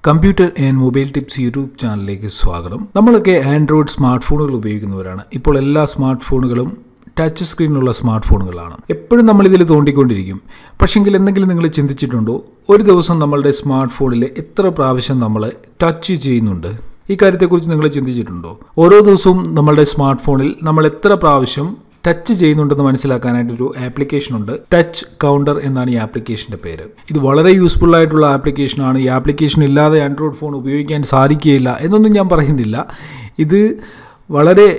Computer and mobile tips YouTube ചാനലിലേക്ക് സ്വാഗതം. നമ്മളൊക്കെ ആൻഡ്രോയിഡ് സ്മാർട്ട് ഫോണുകൾ ഉപയോഗിക്കുന്നവരാണ്. ഇപ്പോൾ എല്ലാ സ്മാർട്ട് ഫോണുകളും ടച്ച് സ്ക്രീനുള്ള സ്മാർട്ട് ഫോണുകളാണ്. എപ്പോഴും നമ്മളിതിൽ തോണ്ടിക്കൊണ്ടിരിക്കും. പക്ഷെങ്കിൽ എന്തെങ്കിലും നിങ്ങൾ ചിന്തിച്ചിട്ടുണ്ടോ, ഒരു ദിവസം നമ്മളുടെ സ്മാർട്ട് ഫോണിൽ എത്ര പ്രാവശ്യം നമ്മൾ ടച്ച് ചെയ്യുന്നുണ്ട്? ഈ കാര്യത്തെക്കുറിച്ച് നിങ്ങൾ ചിന്തിച്ചിട്ടുണ്ടോ? ഓരോ ദിവസവും നമ്മളുടെ സ്മാർട്ട് ഫോണിൽ നമ്മൾ എത്ര പ്രാവശ്യം ടച്ച് ചെയ്യുന്നുണ്ടെന്ന് മനസ്സിലാക്കാനായിട്ടൊരു ആപ്ലിക്കേഷൻ ഉണ്ട്. ടച്ച് കൗണ്ടർ എന്നാണ് ഈ ആപ്ലിക്കേഷൻ്റെ പേര്. ഇത് വളരെ യൂസ്ഫുൾ ആയിട്ടുള്ള ആപ്ലിക്കേഷനാണ്. ഈ ആപ്ലിക്കേഷൻ ഇല്ലാതെ ആൻഡ്രോയിഡ് ഫോൺ ഉപയോഗിക്കാൻ സാധിക്കുകയില്ല എന്നൊന്നും ഞാൻ പറയുന്നില്ല. ഇത് വളരെ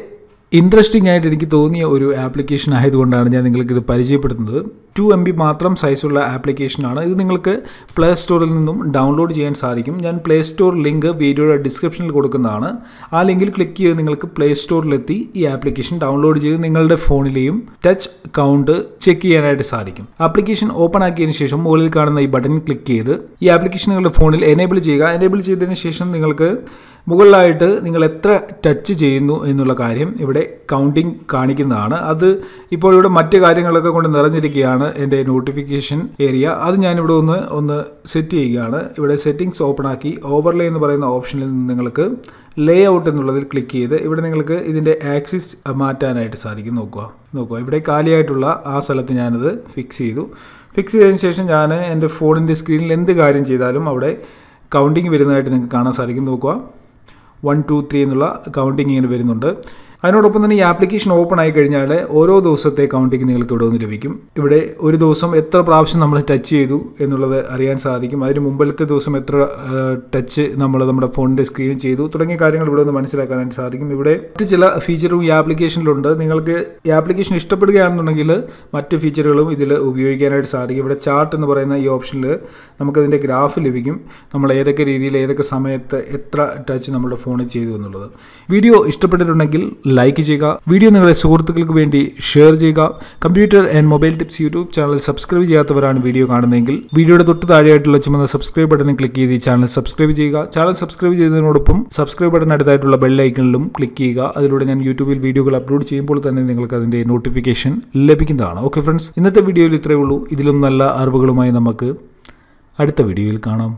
ഇൻട്രസ്റ്റിംഗ് ആയിട്ട് എനിക്ക് തോന്നിയ ഒരു ആപ്ലിക്കേഷൻ ആയതുകൊണ്ടാണ് ഞാൻ നിങ്ങൾക്കിത് പരിചയപ്പെടുത്തുന്നത്. 2 MB മാത്രം സൈസുള്ള ആപ്ലിക്കേഷനാണ്. ഇത് നിങ്ങൾക്ക് പ്ലേ സ്റ്റോറിൽ നിന്നും ഡൗൺലോഡ് ചെയ്യാൻ സാധിക്കും. ഞാൻ പ്ലേ സ്റ്റോർ ലിങ്ക് വീഡിയോയുടെ ഡിസ്ക്രിപ്ഷനിൽ കൊടുക്കുന്നതാണ്. ആ ലിങ്കിൽ ക്ലിക്ക് ചെയ്ത് നിങ്ങൾക്ക് പ്ലേ സ്റ്റോറിലെത്തി ഈ ആപ്ലിക്കേഷൻ ഡൗൺലോഡ് ചെയ്ത് നിങ്ങളുടെ ഫോണിലെയും ടച്ച് കൗണ്ട് ചെക്ക് ചെയ്യാനായിട്ട് സാധിക്കും. ആപ്ലിക്കേഷൻ ഓപ്പൺ ആക്കിയതിന് ശേഷം മുകളിൽ കാണുന്ന ഈ ബട്ടൺ ക്ലിക്ക് ചെയ്ത് ഈ ആപ്ലിക്കേഷൻ നിങ്ങളുടെ ഫോണിൽ എനേബിൾ ചെയ്യുക. എനേബിൾ ചെയ്തതിന് ശേഷം നിങ്ങൾക്ക് മുകളിലായിട്ട് നിങ്ങൾ എത്ര ടച്ച് ചെയ്യുന്നു എന്നുള്ള കാര്യം ഇവിടെ കൗണ്ടിങ് കാണിക്കുന്നതാണ്. അത് ഇപ്പോൾ ഇവിടെ മറ്റ് കാര്യങ്ങളൊക്കെ കൊണ്ട് നിറഞ്ഞിരിക്കുകയാണ് എൻ്റെ നോട്ടിഫിക്കേഷൻ ഏരിയ. അത് ഞാനിവിടെ ഒന്ന് സെറ്റ് ചെയ്യുകയാണ്. ഇവിടെ സെറ്റിംഗ്സ് ഓപ്പൺ ആക്കി ഓവർലേ എന്ന് പറയുന്ന ഓപ്ഷനിൽ നിന്ന് നിങ്ങൾക്ക് ലേ ഔട്ട് എന്നുള്ളതിൽ ക്ലിക്ക് ചെയ്ത് ഇവിടെ നിങ്ങൾക്ക് ഇതിൻ്റെ ആക്സിസ് മാറ്റാനായിട്ട് സാധിക്കും. നോക്കുക ഇവിടെ കാലിയായിട്ടുള്ള ആ സ്ഥലത്ത് ഞാനത് ഫിക്സ് ചെയ്തതിന് ശേഷം ഞാൻ എൻ്റെ ഫോണിൻ്റെ സ്ക്രീനിൽ എന്ത് കാര്യം ചെയ്താലും അവിടെ കൗണ്ടിങ് വരുന്നതായിട്ട് നിങ്ങൾക്ക് കാണാൻ സാധിക്കും. നോക്കുക 1 2 3 എന്നുള്ള കൗണ്ടിങ് ഇങ്ങനെ വരുന്നുണ്ട്. അതിനോടൊപ്പം തന്നെ ഈ ആപ്ലിക്കേഷൻ ഓപ്പൺ ആയി കഴിഞ്ഞാൽ ഓരോ ദിവസത്തെ കൗണ്ടിങ് നിങ്ങൾക്ക് ഇവിടെ ഒന്ന് ലഭിക്കും. ഇവിടെ ഒരു ദിവസം എത്ര പ്രാവശ്യം നമ്മൾ ടച്ച് ചെയ്തു എന്നുള്ളത് അറിയാൻ സാധിക്കും. അതിന് മുമ്പിലത്തെ ദിവസം എത്ര ടച്ച് നമ്മുടെ ഫോണിൻ്റെ സ്ക്രീനിൽ ചെയ്തു തുടങ്ങിയ കാര്യങ്ങൾ ഇവിടെ ഒന്ന് മനസ്സിലാക്കാനായിട്ട് സാധിക്കും. ഇവിടെ മറ്റ് ചില ഫീച്ചറും ഈ ആപ്ലിക്കേഷനിലുണ്ട്. നിങ്ങൾക്ക് ഈ ആപ്ലിക്കേഷൻ ഇഷ്ടപ്പെടുകയാണെന്നുണ്ടെങ്കിൽ മറ്റ് ഫീച്ചറുകളും ഇതിൽ ഉപയോഗിക്കാനായിട്ട് സാധിക്കും. ഇവിടെ ചാർട്ട് എന്ന് പറയുന്ന ഈ ഓപ്ഷനിൽ നമുക്കതിൻ്റെ ഗ്രാഫ് ലഭിക്കും. നമ്മൾ ഏതൊക്കെ രീതിയിൽ ഏതൊക്കെ സമയത്ത് എത്ര ടച്ച് നമ്മുടെ ഫോണിൽ ചെയ്തു എന്നുള്ളത്. വീഡിയോ ഇഷ്ടപ്പെട്ടിട്ടുണ്ടെങ്കിൽ ലൈക്ക് ചെയ്യുക. വീഡിയോ നിങ്ങളുടെ സുഹൃത്തുക്കൾക്ക് വേണ്ടി ഷെയർ ചെയ്യുക. Computer and mobile tips YouTube channel subscribe ചെയ്യാത്തവരാണ് വീഡിയോ കാണുന്നതെങ്കിൽ വീഡിയോയുടെ തൊട്ട് താഴെയായിട്ടുള്ള ചുമന്ന സബ്സ്ക്രൈബ് ബട്ടണിൽ ക്ലിക്ക് ചെയ്ത് ഈ ചാനൽ സബ്സ്ക്രൈബ് ചെയ്യുക. ചാനൽ സബ്സ്ക്രൈബ് ചെയ്തതിനോടൊപ്പം സബ്സ്ക്രൈബ് ബട്ടൺ അടുത്തായിട്ടുള്ള ബെൽ ഐക്കണിലും ക്ലിക്ക് ചെയ്യുക. അതിലൂടെ ഞാൻ യൂട്യൂബിൽ വീഡിയോകൾ അപ്ലോഡ് ചെയ്യുമ്പോൾ തന്നെ നിങ്ങൾക്ക് അതിൻ്റെ നോട്ടിഫിക്കേഷൻ ലഭിക്കുന്നതാണ്. ഓക്കെ ഫ്രണ്ട്സ്, ഇന്നത്തെ വീഡിയോയിൽ ഇത്രയേ ഉള്ളൂ. ഇതിലും നല്ല അറിവുകളുമായി നമുക്ക് അടുത്ത വീഡിയോയിൽ കാണാം.